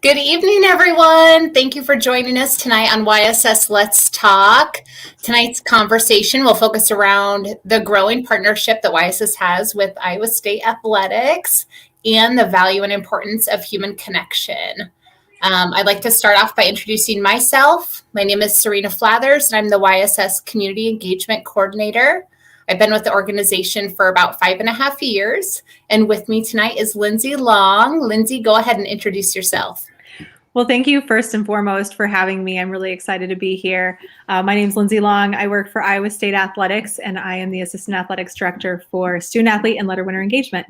Good evening, everyone. Thank you for joining us tonight on YSS Let's Talk. Tonight's conversation will focus around the growing partnership that YSS has with Iowa State Athletics and the value and importance of human connection. I'd like to start off by introducing myself. My name is Serena Flathers, and I'm the YSS Community Engagement Coordinator. I've been with the organization for about 5.5 years, and with me tonight is Lindsay Long. Lindsay, go ahead and introduce yourself. Well, thank you first and foremost for having me. I'm really excited to be here. My name is Lindsay Long. I work for Iowa State Athletics, and I am the Assistant Athletics Director for Student Athlete and Letter Winner Engagement.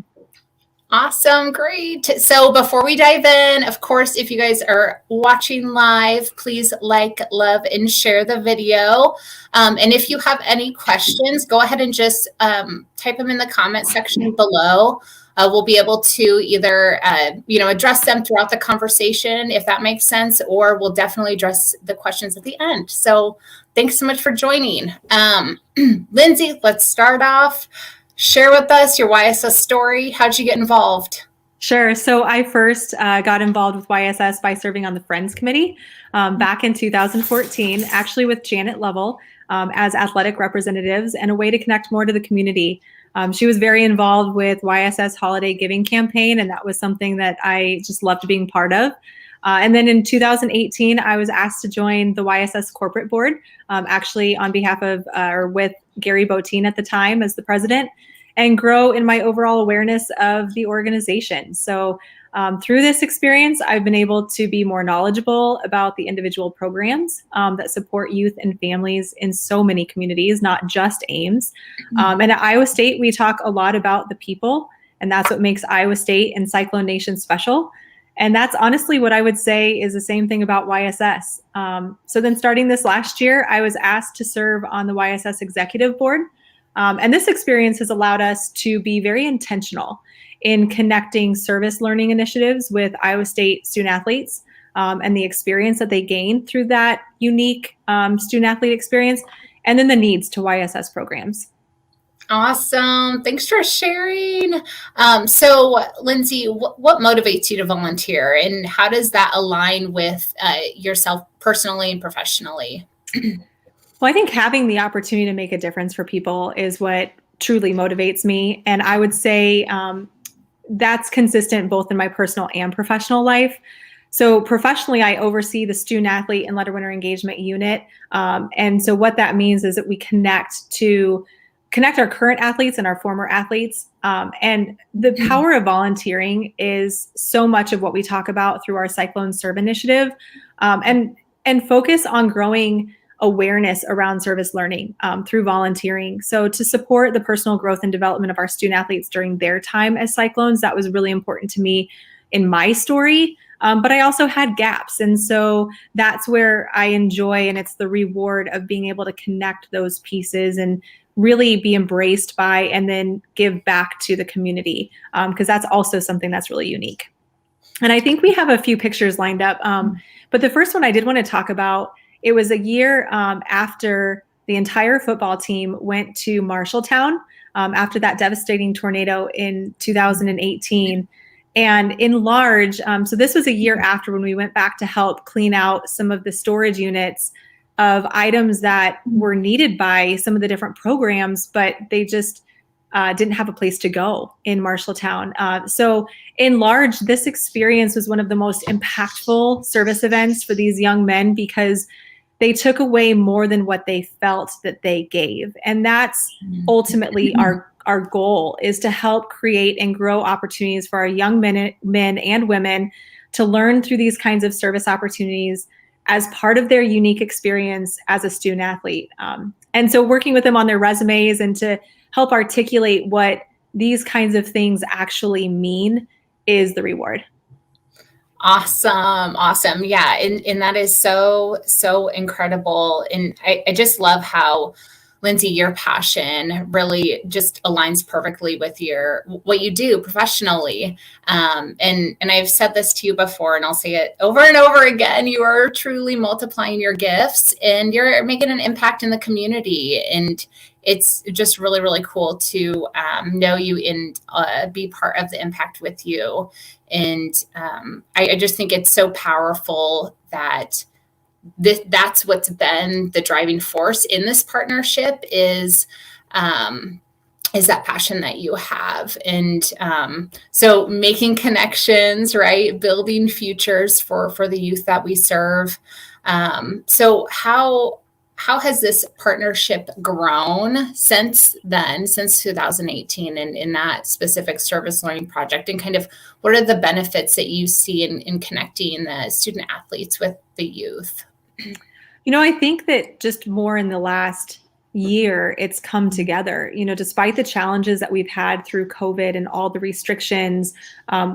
Awesome. Great. So before we dive in, of course, if you guys are watching live, please like, love, and share the video. And if you have any questions, go ahead and just type them in the comment section below. We'll be able to either, address them throughout the conversation, if that makes sense, or we'll definitely address the questions at the end. So thanks so much for joining. Lindsay, let's start off. Share with us your YSS story. How'd you get involved? Sure. So I first got involved with YSS by serving on the Friends Committee back in 2014, actually with Janet Lovell as athletic representatives and a way to connect more to the community. She was very involved with YSS Holiday Giving Campaign, and that was something that I just loved being part of. And then in 2018, I was asked to join the YSS corporate board, actually on behalf of or with Gary Botein at the time as the president, and grow in my overall awareness of the organization. So through this experience, I've been able to be more knowledgeable about the individual programs that support youth and families in so many communities, not just Ames. And at Iowa State, we talk a lot about the people, and that's what makes Iowa State and Cyclone Nation special. And that's honestly what I would say is the same thing about YSS. So then starting this last year, I was asked to serve on the YSS executive board. And this experience has allowed us to be very intentional in connecting service learning initiatives with Iowa State student athletes and the experience that they gain through that unique student athlete experience, and then the needs to YSS programs. Awesome. Thanks for sharing. So, Lindsay, what motivates you to volunteer, and how does that align with yourself personally and professionally? Well, I think having the opportunity to make a difference for people is what truly motivates me. And I would say that's consistent both in my personal and professional life. So professionally, I oversee the student athlete and letter winner engagement unit. And so what that means is that we connect our current athletes and our former athletes. And the power of volunteering is so much of what we talk about through our Cyclone Serve initiative, and focus on growing awareness around service learning through volunteering. So to support the personal growth and development of our student athletes during their time as Cyclones, that was really important to me in my story. But I also had gaps. And so that's where I enjoy, and it's the reward of being able to connect those pieces and really be embraced by and then give back to the community, because that's also something that's really unique. And I think we have a few pictures lined up. But the first one I did want to talk about, it was a year after the entire football team went to Marshalltown after that devastating tornado in 2018. And in large, so this was a year after when we went back to help clean out some of the storage units of items that were needed by some of the different programs, but they just didn't have a place to go in Marshalltown. So in large, this experience was one of the most impactful service events for these young men because they took away more than what they felt that they gave. And that's ultimately our goal, is to help create and grow opportunities for our young men and women to learn through these kinds of service opportunities as part of their unique experience as a student athlete. And so working with them on their resumes and to help articulate what these kinds of things actually mean is the reward. Awesome. Yeah. And that is so incredible. And I just love how Lindsay, your passion really just aligns perfectly with what you do professionally. And I've said this to you before, and I'll say it over and over again. You are truly multiplying your gifts, and you're making an impact in the community. And it's just really, really cool to know you and be part of the impact with you. And I just think it's so powerful that that's what's been the driving force in this partnership is that passion that you have. And so making connections, right? Building futures for the youth that we serve. So how has this partnership grown since then, since 2018, and in that specific service learning project? And kind of what are the benefits that you see in connecting the student athletes with the youth? I think that just more in the last year, it's come together. Despite the challenges that we've had through COVID and all the restrictions,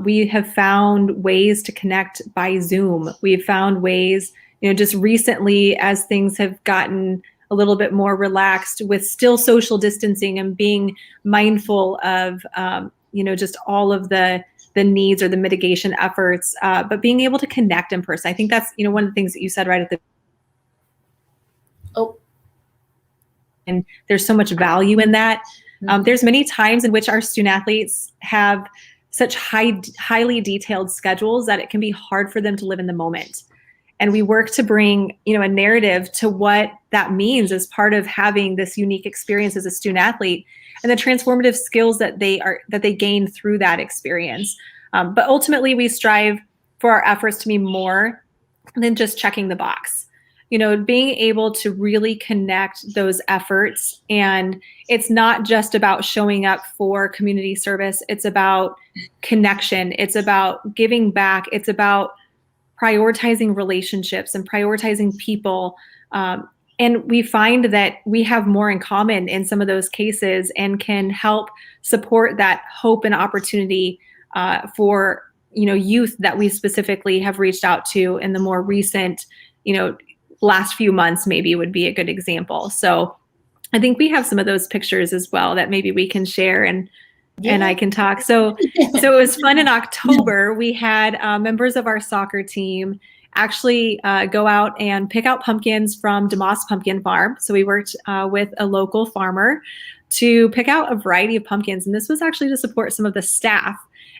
we have found ways to connect by Zoom. We've found ways, just recently as things have gotten a little bit more relaxed with still social distancing and being mindful of, just all of the needs or the mitigation efforts, but being able to connect in person. I think that's, one of the things that you said right at the and there's so much value in that. There's many times in which our student athletes have such highly detailed schedules that it can be hard for them to live in the moment. And we work to bring, a narrative to what that means as part of having this unique experience as a student athlete and the transformative skills that they gain through that experience. But ultimately, we strive for our efforts to be more than just checking the box. Being able to really connect those efforts. And it's not just about showing up for community service. It's about connection. It's about giving back. It's about prioritizing relationships and prioritizing people. And we find that we have more in common in some of those cases and can help support that hope and opportunity for, youth that we specifically have reached out to in the more recent, last few months maybe would be a good example. So I think we have some of those pictures as well that maybe we can share and I can talk. So it was fun in October. We had members of our soccer team actually go out and pick out pumpkins from DeMoss Pumpkin Farm. So we worked with a local farmer to pick out a variety of pumpkins. And this was actually to support some of the staff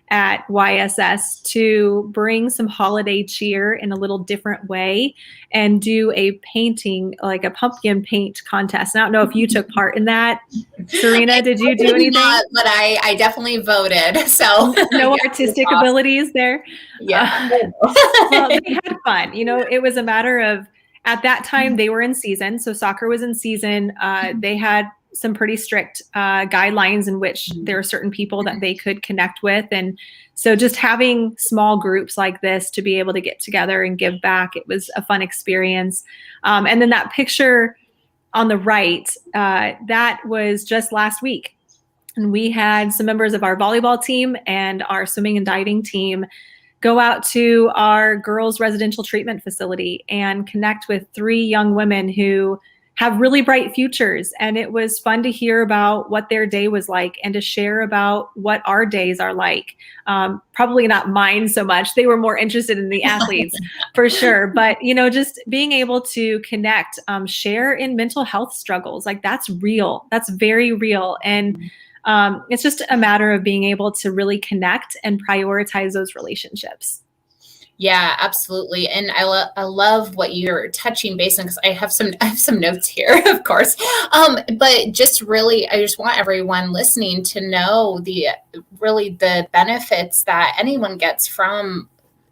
at YSS to bring some holiday cheer in a little different way and do a painting, like a pumpkin paint contest. I don't know if you took part in that. Serena, did you do anything? Not, but I definitely voted. So no artistic abilities there. Yeah. Well, they had fun. It was a matter of, at that time they were in season. So soccer was in season. They had some pretty strict guidelines in which there are certain people that they could connect with. And so just having small groups like this to be able to get together and give back, it was a fun experience. And then that picture on the right, that was just last week. And we had some members of our volleyball team and our swimming and diving team go out to our girls' residential treatment facility and connect with 3 young women who have really bright futures. And it was fun to hear about what their day was like and to share about what our days are like. Probably not mine so much. They were more interested in the athletes for sure. But, just being able to connect, share in mental health struggles, like that's real. That's very real. And it's just a matter of being able to really connect and prioritize those relationships. Yeah, absolutely. And I love what you're touching base on, because I have some notes here, of course. But just really, I just want everyone listening to know the benefits that anyone gets from,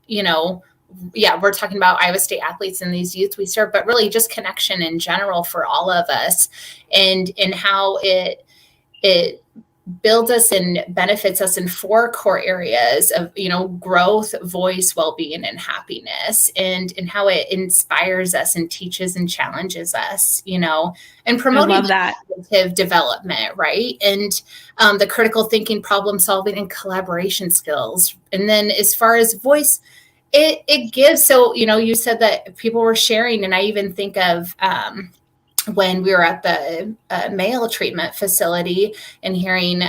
we're talking about Iowa State athletes and these youth we serve, but really just connection in general for all of us, and how it builds us and benefits us in 4 core areas of, growth, voice, well-being, and happiness, and how it inspires us and teaches and challenges us, and promoting cognitive development, right? And the critical thinking, problem solving, and collaboration skills. And then as far as voice, it gives, so, you said that people were sharing, and I even think of, when we were at the male treatment facility and hearing,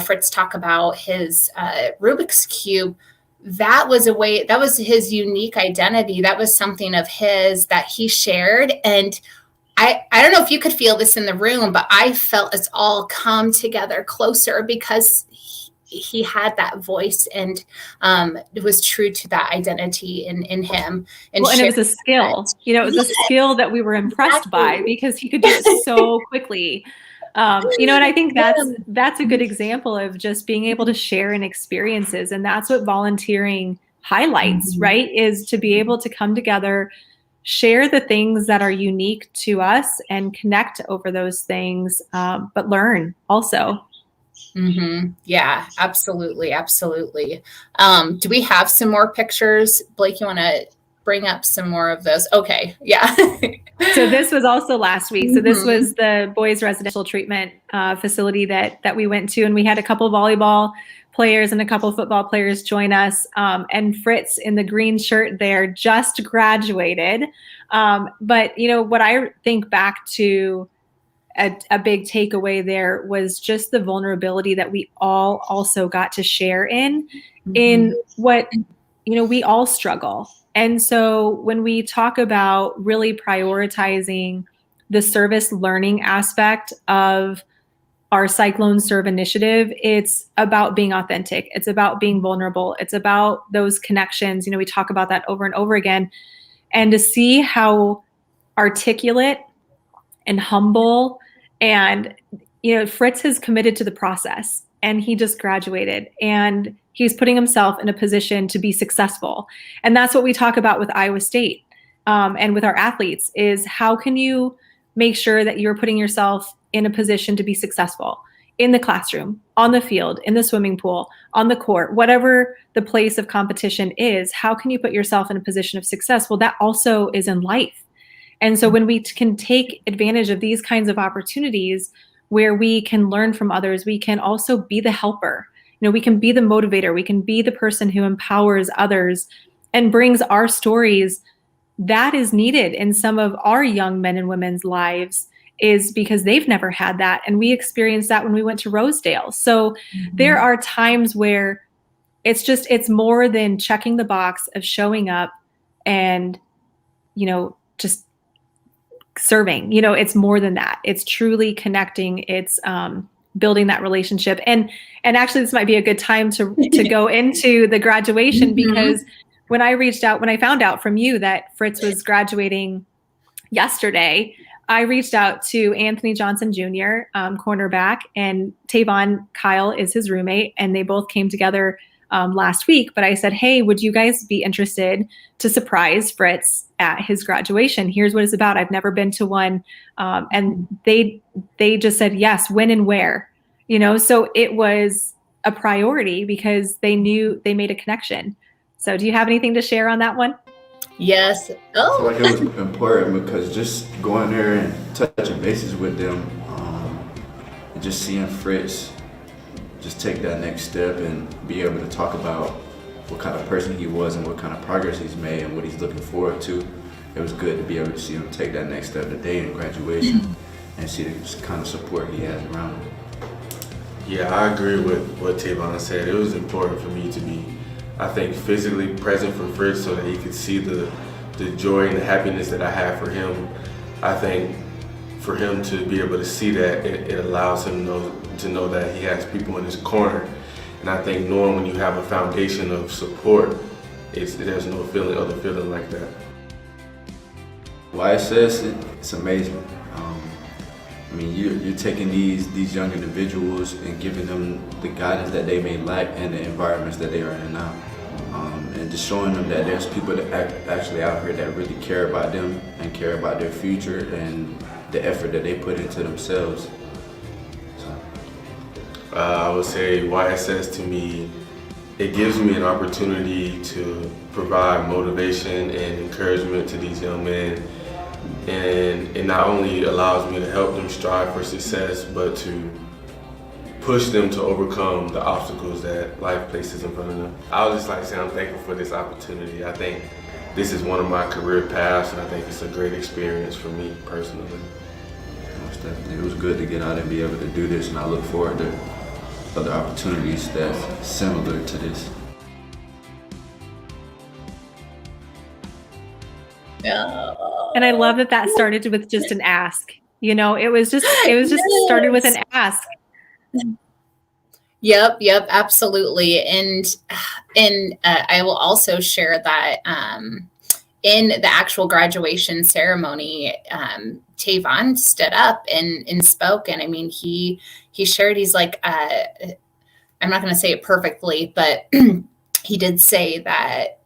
Fritz talk about his Rubik's Cube, that was his unique identity. That was something of his that he shared. And I don't know if you could feel this in the room, but I felt it's all come together closer because he had that voice, and it was true to that identity in him. And it was a skill, it was a skill that we were impressed by because he could do it so quickly. And I think that's a good example of just being able to share in experiences. And that's what volunteering highlights, right? Is to be able to come together, share the things that are unique to us and connect over those things, but learn also. Mm-hmm. Yeah, absolutely. Absolutely. Do we have some more pictures? Blake, you want to bring up some more of those? Okay. Yeah. So this was also last week. So this was the boys residential treatment facility that we went to, and we had a couple volleyball players and a couple football players join us. And Fritz in the green shirt there just graduated. But what I think back to a big takeaway there was just the vulnerability that we all also got to share in what, we all struggle. And so when we talk about really prioritizing the service learning aspect of our Cyclone Serve initiative, it's about being authentic. It's about being vulnerable. It's about those connections. We talk about that over and over again. And to see how articulate and humble and, Fritz has committed to the process, and he just graduated, and he's putting himself in a position to be successful. And that's what we talk about with Iowa State and with our athletes is how can you make sure that you're putting yourself in a position to be successful in the classroom, on the field, in the swimming pool, on the court, whatever the place of competition is, how can you put yourself in a position of success? Well, that also is in life. And so when we can take advantage of these kinds of opportunities where we can learn from others, we can also be the helper. We can be the motivator. We can be the person who empowers others and brings our stories that is needed in some of our young men and women's lives is because they've never had that. And we experienced that when we went to Rosedale. So there are times where it's more than checking the box of showing up and, just serving. It's more than that. It's truly connecting. It's building that relationship. And actually, this might be a good time to go into the graduation because when I found out from you that Fritz was graduating yesterday, I reached out to Anthony Johnson Jr., cornerback, and Tavon Kyle is his roommate, and they both came together last week. But I said, hey, would you guys be interested to surprise Fritz at his graduation? Here's what it's about. I've never been to one. And they just said, yes, when and where, so it was a priority because they knew they made a connection. So do you have anything to share on that one? Yes. Oh. I feel like it was important because just going there and touching bases with them, and just seeing Fritz just take that next step and be able to talk about what kind of person he was and what kind of progress he's made and what he's looking forward to. It was good to be able to see him take that next step today in graduation and see the kind of support he has around him. Yeah, I agree with what Tavon said. It was important for me to be, I think, physically present for Fritz so that he could see the joy and the happiness that I have for him. I think for him to be able to see that, it allows him to know that he has people in his corner. And I think knowing when you have a foundation of support, there's no other feeling like that. YSS, it's amazing. You're taking these young individuals and giving them the guidance that they may lack and the environments that they are in now. And just showing them that there's people that actually out here that really care about them and care about their future and the effort that they put into themselves. I would say YSS to me, it gives me an opportunity to provide motivation and encouragement to these young men. And it not only allows me to help them strive for success, but to push them to overcome the obstacles that life places in front of them. I would just like to say I'm thankful for this opportunity. I think this is one of my career paths, and I think it's a great experience for me personally. most definitely. It was good to get out and be able to do this, and I look forward to other opportunities that's similar to this. And I love that started with just an ask. You know, it was just started with an ask. Yep, absolutely. And I will also share that in the actual graduation ceremony, Tavon stood up and spoke. And I mean, he shared, he's like, I'm not going to say it perfectly, but he did say that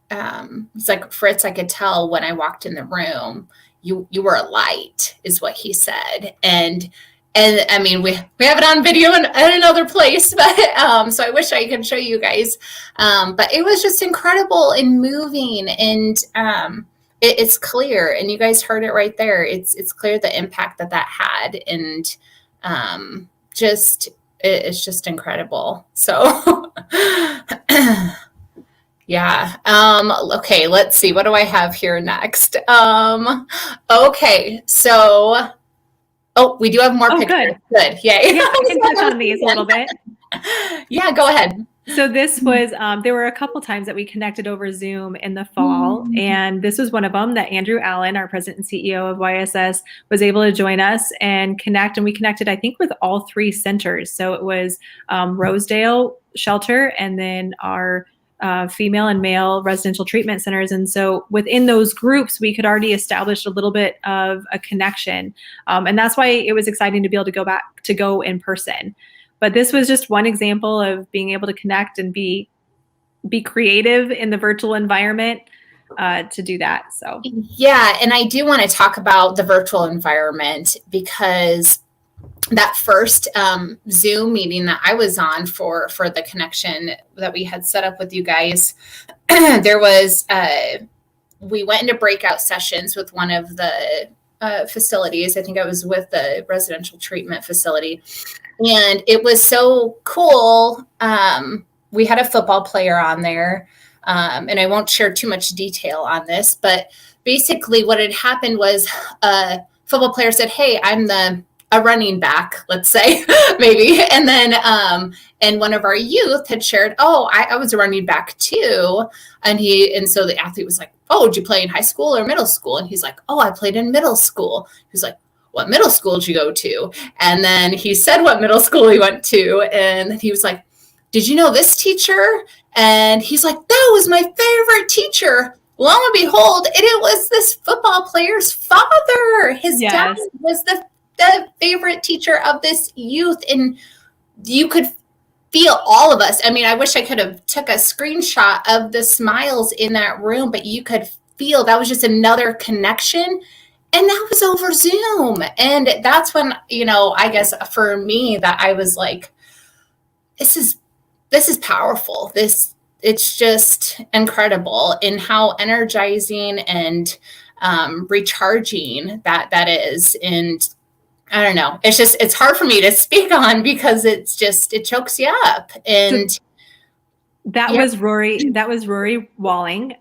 he's like, Fritz, I could tell when I walked in the room, you were a light, is what he said. And I mean, we have it on video in another place, but so I wish I could show you guys. But it was just incredible and moving, and it's clear, and you guys heard it right there. It's clear the impact that had, and it's just incredible. So yeah. Okay, let's see. What do I have here next? Okay, so we do have more pictures. Good. Yay. Yeah, I can touch on these a little bit. Yeah, go ahead. So this was, there were a couple times that we connected over Zoom in the fall, and this was one of them that Andrew Allen, our president and CEO of YSS, was able to join us and connect. And we connected, I think, with all 3 centers. So it was Rosedale Shelter, and then our female and male residential treatment centers. And so within those groups, we could already establish a little bit of a connection. And that's why it was exciting to be able to go in person. But this was just one example of being able to connect and be creative in the virtual environment to do that. So yeah, and I do want to talk about the virtual environment, because that first Zoom meeting that I was on for the connection that we had set up with you guys, there was we went into breakout sessions with one of the facilities. I think I was with the residential treatment facility, and it was so cool. We had a football player on there, and I won't share too much detail on this, but basically what had happened was a football player said, "Hey, I'm a running back," let's say, maybe. And then, and one of our youth had shared, "Oh, I was a running back too." And so the athlete was like, "Oh, did you play in high school or middle school?" And he's like, "Oh, I played in middle school." He's like, "What middle school did you go to?" And then he said what middle school he went to. And he was like, "Did you know this teacher?" And he's like, "That was my favorite teacher." Lo and behold, it was this football player's father. His dad was the favorite teacher of this youth, and you could feel all of us. I mean, I wish I could have took a screenshot of the smiles in that room, but you could feel that was just another connection, and that was over Zoom. And that's when, I guess for me, that I was like, this is powerful. It's just incredible in how energizing and recharging that is. And I don't know. It's hard for me to speak on, because it chokes you up. And that was Rory Walling.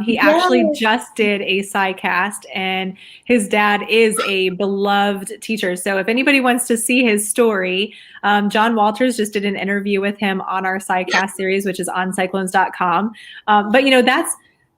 He actually just did a SciCast, and his dad is a beloved teacher. So if anybody wants to see his story, John Walters just did an interview with him on our SciCast series, which is on cyclones.com. But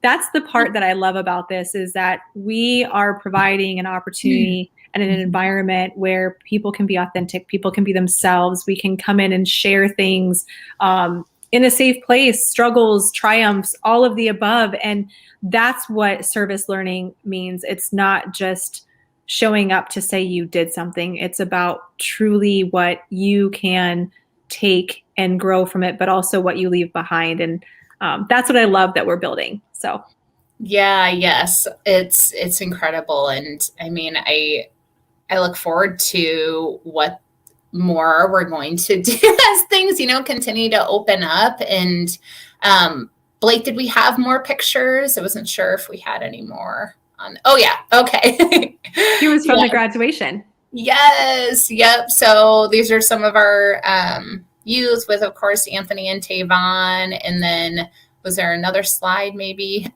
that's the part that I love about this, is that we are providing an opportunity and an environment where people can be authentic, people can be themselves. We can come in and share things in a safe place, struggles, triumphs, all of the above. And that's what service learning means. It's not just showing up to say you did something. It's about truly what you can take and grow from it, but also what you leave behind. And that's what I love that we're building. So yeah, yes, it's incredible. And I mean, I look forward to what more we're going to do as things, continue to open up. And Blake, did we have more pictures? I wasn't sure if we had any more on. Oh yeah. Okay. He was from the graduation. Yes. Yep. So these are some of our youth with, of course, Anthony and Tavon. And then was there another slide maybe?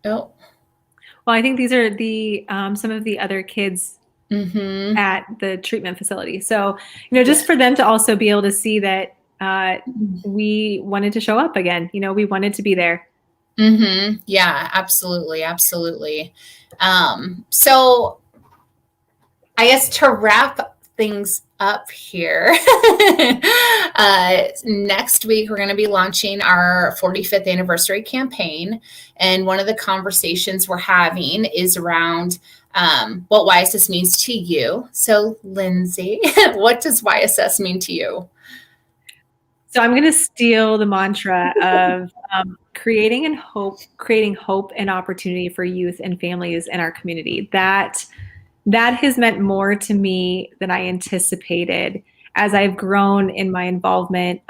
Oh. Well, I think these are the some of the other kids Mm-hmm. at the treatment facility. So, just for them to also be able to see that we wanted to show up again. We wanted to be there. Mm-hmm. Yeah, absolutely. Absolutely. So I guess to wrap things up here, next week we're going to be launching our 45th anniversary campaign. And one of the conversations we're having is around what YSS means to you. So, Lindsay, what does YSS mean to you? So I'm going to steal the mantra of creating hope and opportunity for youth and families in our community. That has meant more to me than I anticipated as I've grown in my involvement,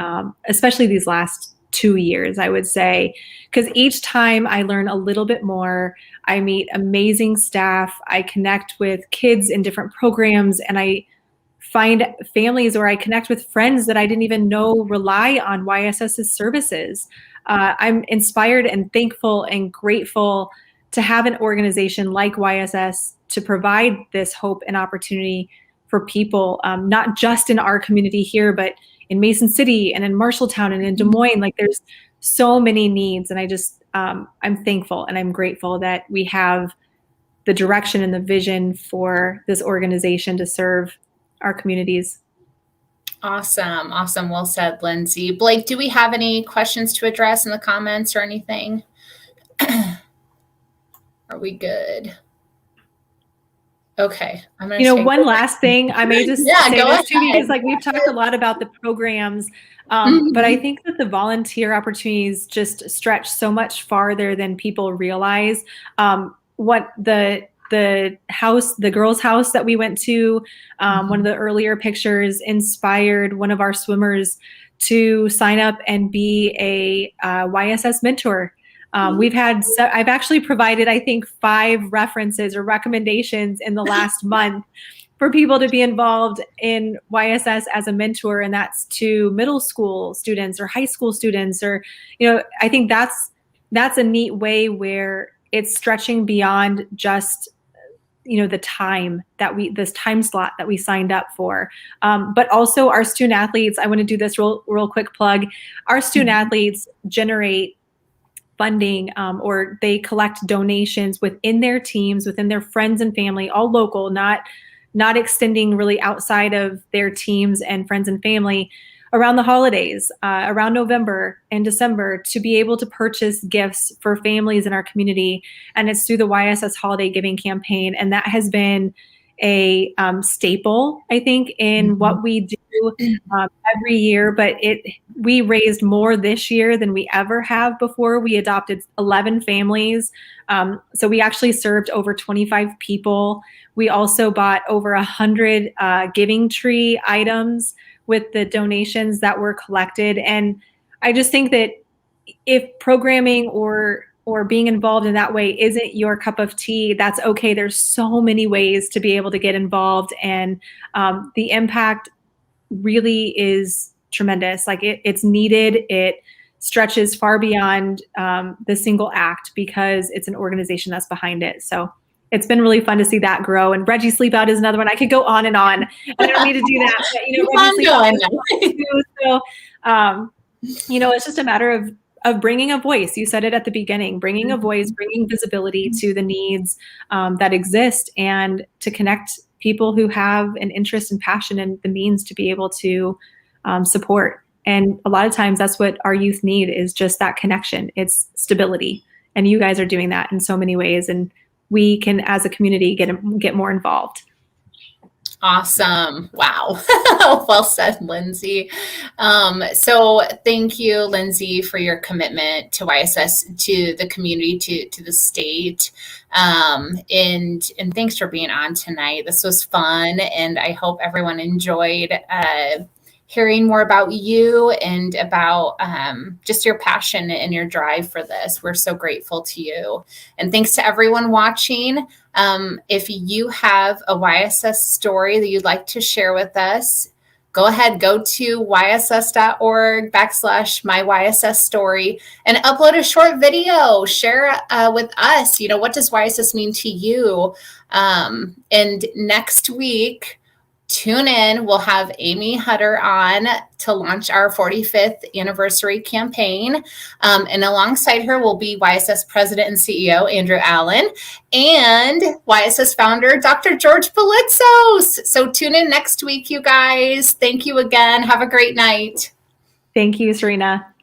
especially these last 2 years, I would say, because each time I learn a little bit more, I meet amazing staff, I connect with kids in different programs, and I find families or I connect with friends that I didn't even know rely on YSS's services. I'm inspired and thankful and grateful to have an organization like YSS to provide this hope and opportunity for people, not just in our community here, but in Mason City and in Marshalltown and in Des Moines. Like, there's so many needs, and I just I'm thankful and I'm grateful that we have the direction and the vision for this organization to serve our communities. Awesome. Awesome. Well said, Lindsay. Blake, do we have any questions to address in the comments or anything? Are we good? Okay. I'm going to one last thing I may just say this too, because we've talked a lot about the programs, but I think that the volunteer opportunities just stretch so much farther than people realize. What the girls' house that we went to, one of the earlier pictures inspired one of our swimmers to sign up and be a YSS mentor. I've actually provided, I think, 5 references or recommendations in the last month for people to be involved in YSS as a mentor, and that's to middle school students or high school students, or I think that's a neat way where it's stretching beyond just the time this time slot that we signed up for, but also our student athletes. I want to do this real quick plug. Our student athletes generate funding, or they collect donations within their teams, within their friends and family, all local, not extending really outside of their teams and friends and family, around the holidays, around November and December, to be able to purchase gifts for families in our community. And it's through the YSS Holiday Giving Campaign. And that has been a staple, I think, in what we do every year. But we raised more this year than we ever have before. We adopted 11 families. So we actually served over 25 people. We also bought over 100 giving tree items with the donations that were collected. And I just think that if programming or being involved in that way isn't your cup of tea, that's okay. There's so many ways to be able to get involved, and the impact really is tremendous. Like, it's needed. It stretches far beyond the single act, because it's an organization that's behind it. So it's been really fun to see that grow. And Reggie Sleep Out is another one. I could go on and on. I don't need to do that. But, Reggie Sleep Out too. So, it's just a matter of bringing a voice. You said it at the beginning, bringing a voice, bringing visibility to the needs that exist, and to connect people who have an interest and passion and the means to be able to support. And a lot of times that's what our youth need, is just that connection. It's stability. And you guys are doing that in so many ways. And we can, as a community, get more involved. Awesome. Wow. Well said, Lindsay. So thank you, Lindsay, for your commitment to YSS, to the community, to the state. And thanks for being on tonight. This was fun, and I hope everyone enjoyed hearing more about you and about just your passion and your drive for this. We're so grateful to you. And thanks to everyone watching. If you have a YSS story that you'd like to share with us, go ahead, go to yss.org/myYSSstory and upload a short video. Share with us, what does YSS mean to you? And next week, tune in. We'll have Amy Hutter on to launch our 45th anniversary campaign. And alongside her will be YSS President and CEO Andrew Allen and YSS founder Dr. George Belitzos. So tune in next week, you guys. Thank you again. Have a great night. Thank you, Serena.